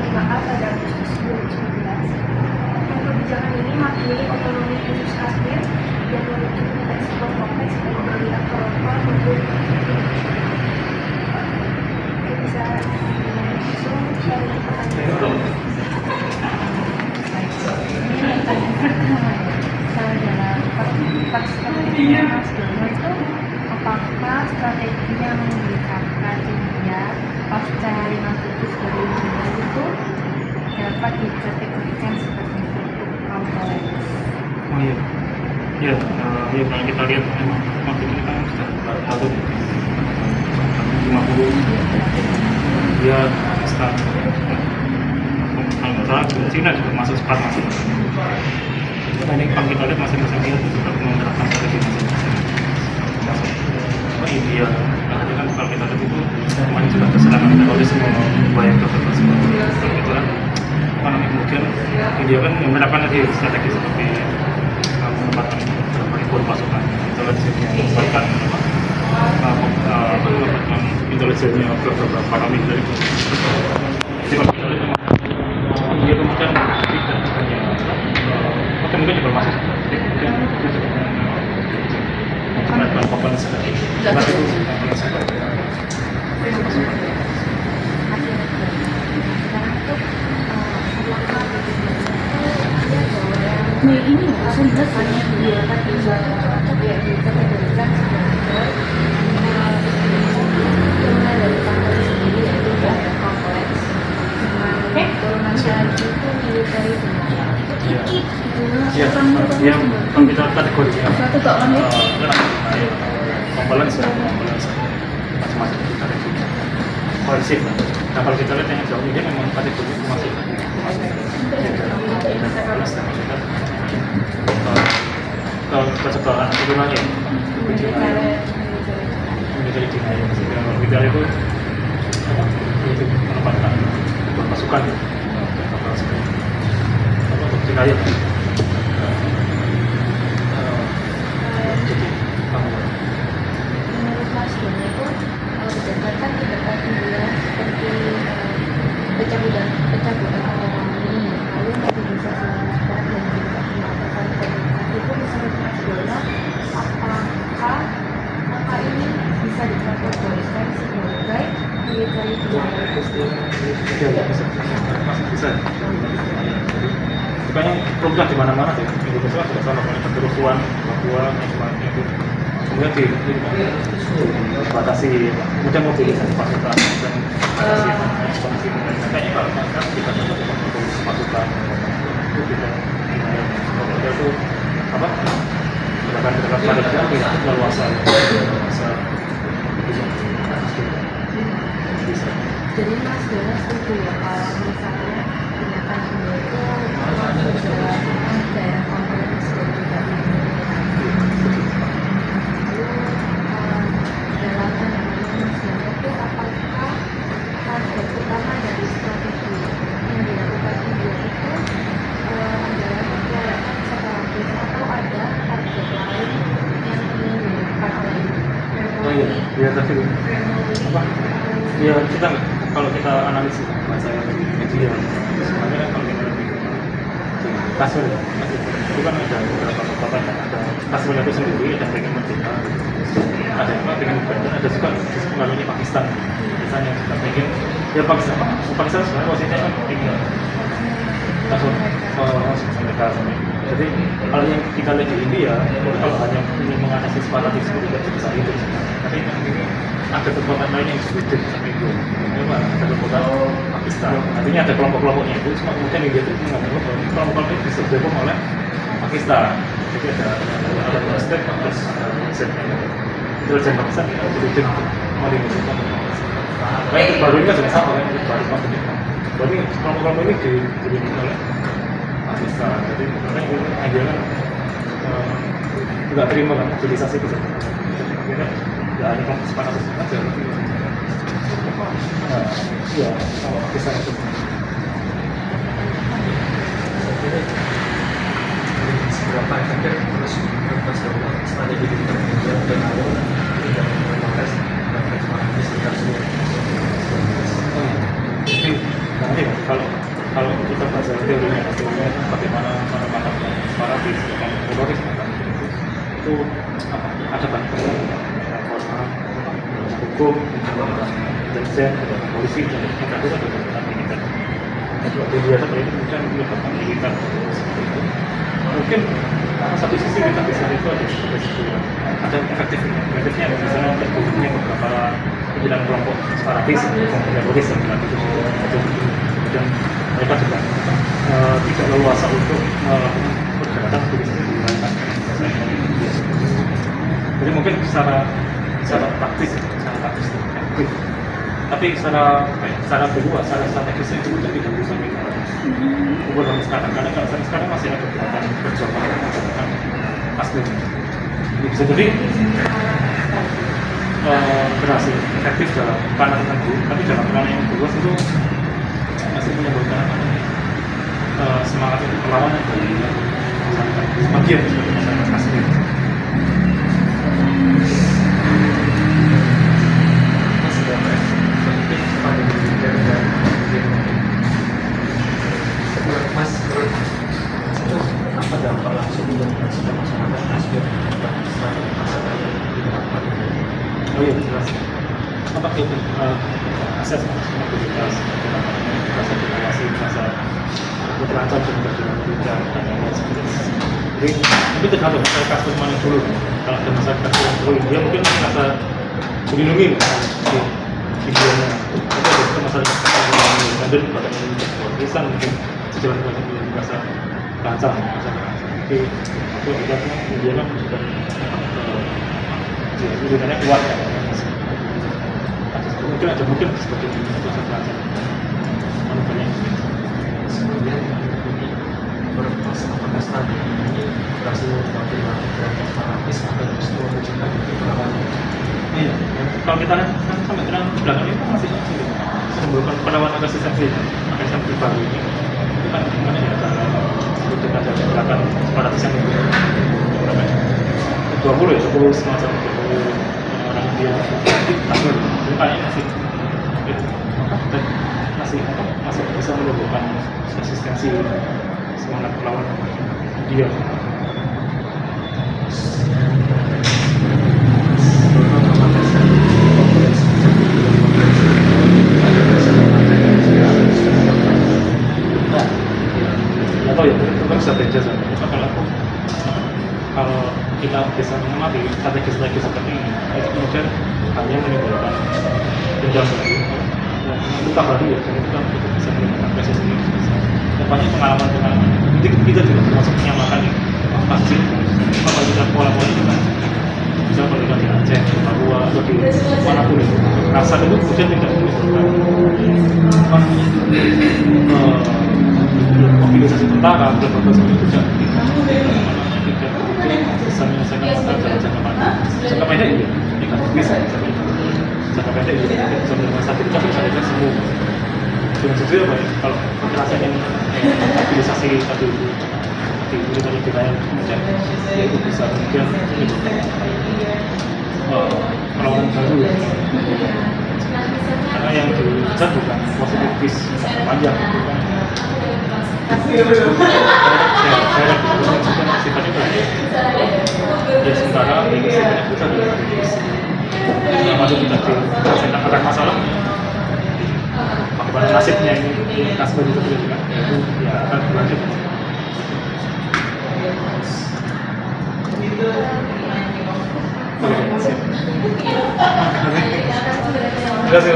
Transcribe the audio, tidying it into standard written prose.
5A pada Agustus 2019. Kebijakan ini mewakili otonomi khusus Kashmir dan memiliki ekspor kompleks dari aktor lokal maupun internasional. Bisa langsung share pertanyaan. Ini pertanyaan pertama ya. Kalau dalam pas strateginya Mas Dono itu, apakah strateginya menggunakan India pasca 5 Agustus 2019 itu dapat dikategorikan sebagai bentuk kompleks? Oh iya, iya, iya kalau kita lihat memang waktu ini kan sudah tahun 50 dia start kalau nggak salah Cina juga masuk sempat masuk. Nah ini kalau kita lihat masing-masing dia juga menerapkan strategi masing-masing. Oh India, karena kan kalau kita lihat itu kemarin juga terserang terorisme banyak tersebut. Gitu kan. Kemudian India kan menerapkan tadi strategi seperti menempatkan impor pasukan intelijen yang menempatkan intelijennya ke beberapa paramiliter itu. Jadi kalau kita lihat India kemudian tidak hanya mungkin juga masih mungkin menempatkan papan sekali. Mas itu Nah ini sudah hanya dia kan bisa ya dikategorikan sebagai mulai dari kantor sendiri yaitu ada kompleks dengan turunan selanjutnya itu militer itu ya, yang kita kategorinya satu tak on ya komponen masing-masing kita lihat koalisi. Nah kalau kita lihat yang jauh ini memang kategori masih kesetaraan sebenarnya menjadi dinaya sehingga militer itu itu menempatkan pasukan untuk dinaya jadi menurut Mas Dono itu berdasarkan tindakan India seperti pencabutan otonomi lalu mobilisasi militer dan juga pembatasan komunikasi itu menurut Mas Dono apakah langkah ini bisa dikategorikan sebagai military ya bisa bukannya program di mana-mana sih Indonesia sudah sama dengan kerusuhan Papua dan sebagainya itu kemudian dibatasi kemudian mobilisasi pasukan dan batasi kayaknya kalau kan kita pasukan itu kita itu apa gerakan pada kita leluasa bisa. Jadi Mas Dono setuju ya kalau misalnya tindakan India itu juga daerah kompleks dan juga dalam pandangan Mas Dono itu apakah target utama dari strategi yang dilakukan India itu adalah memperolehkan separatis atau ada target lain yang ingin dilakukan oleh Oh iya, iya tadi apa? Ya kita kalau kita analisis baca media sebenarnya kan kalau kita lebih Kashmir itu kan ada beberapa kota yang ada Kashmir itu sendiri ada pengen merdeka ada yang pengen independen ada juga pengaruhnya Pakistan misalnya kita pengen ya Pakistan sebenarnya posisinya kan pengen langsung mereka jadi kalau yang kita lihat di India kalau hanya ingin mengatasi separatisme itu tidak sebesar itu tapi ada kekuatan lain yang berbeda sampai itu memang ada kekuatan Pakistan artinya ada kelompok-kelompoknya itu cuma kemudian India itu menganggap bahwa kelompok itu disebut oleh Pakistan jadi ada step terus ada intelijen Pakistan intelijen Pakistan nah itu baru ini kan sudah sama kan itu baru maksudnya berarti kelompok-kelompok ini dibimbing oleh Pakistan jadi makanya itu akhirnya nggak terima kan mobilisasi itu jadi akhirnya nggak hanya kelompok separatis saja iya kalau Pakistan itu seberapa efektif terus strategi digital media dan lalu tidak memakai separatis di Kashmir. jadi nanti kalau kita baca teorinya sebenarnya bagaimana menemukan separatis dan teroris itu apa ada banyak formal hukum intelijen ada polisi dan negara itu ada tentang militer itu dia seperti itu kemudian melibatkan militer seperti itu mungkin satu sisi kita bisa itu ada efektifnya misalnya terhubungnya beberapa pimpinan kelompok separatis kelompok teroris yang berada di situ kemudian mereka juga tidak leluasa untuk pergerakan turis di wilayah. Jadi mungkin secara praktis efektif. Tapi secara kedua, secara strategisnya itu tidak bisa kita ukur sampai sekarang. Karena sampai sekarang masih ada gerakan perjuangan asli. Ini bisa jadi berhasil efektif dalam ranah tertentu, tapi dalam ranah yang luas itu masih menimbulkan semangat untuk perlawanan dari masyarakat sebagian masyarakat asli. Mas, itu apa dampak langsung yang dirasakan masyarakat asli terhadap masyarakat di tempat ini? Oh iya, jelas. Apa itu akses mobilitas, rasa situasi, rasa terancam dengan perjalanan dan lain sebagainya. Jadi itu tergantung masyarakat mana dulu. Kalau ada masyarakat yang dulu, dia mungkin merasa dilindungi di dunia. Itu masyarakat yang mengambil pada desa mungkin sejalan dengan yang merasa terancam. Jadi itu akhirnya dia juga hubungannya kuat ya. Mungkin sebagai satu terancam. Makanya Kemudian ini apakah strategi ini berhasil melakukan kelompok separatis atau justru menunjukkan perlawanan? iya, kalau kita lihat kan sampai dengan belakang ini kan masih menimbulkan perlawanan resistensi baru ini itu kan gimana ya ada gerakan separatis yang 20 ya, 20 semacam 20 orang India takut itu kayaknya masih bisa menimbulkan resistensi semangat perlawanan dia. Atau ya itu kan bisa beda sama kalau kita bisa mengamati strategi seperti ini itu kemudian hanya menimbulkan dendam baru luka baru ya dan itu bisa menimbulkan proses ini banyak pengalaman jadi kita juga termasuk menyamakan kasus ini kalau kita pola-pola itu kan bisa kalau kita di Aceh, di Papua atau di manapun itu rasa itu kemudian tidak menimbulkan mobilisasi tentara berbagai macam itu tidak bisa menyelesaikan masalah dalam jangka pendek iya ini kan bisa jangka pendek iya bisa menyelesaikan stabilitas bisa menyelesaikan semua dengan sesuai apa ya kalau kekerasan yang mobilisasi tadi itu dari wilayah kemudian itu bisa kemudian perlawanan baru ya karena yang dikejar bukan positifis panjang bukan sifatnya baik ya sementara ini sifatnya kita adalah aktivis yang masuk kita selesaikan akar masalah bagaimana nasibnya ini kasbah itu juga yaitu ya akan berlanjut. Terima kasih.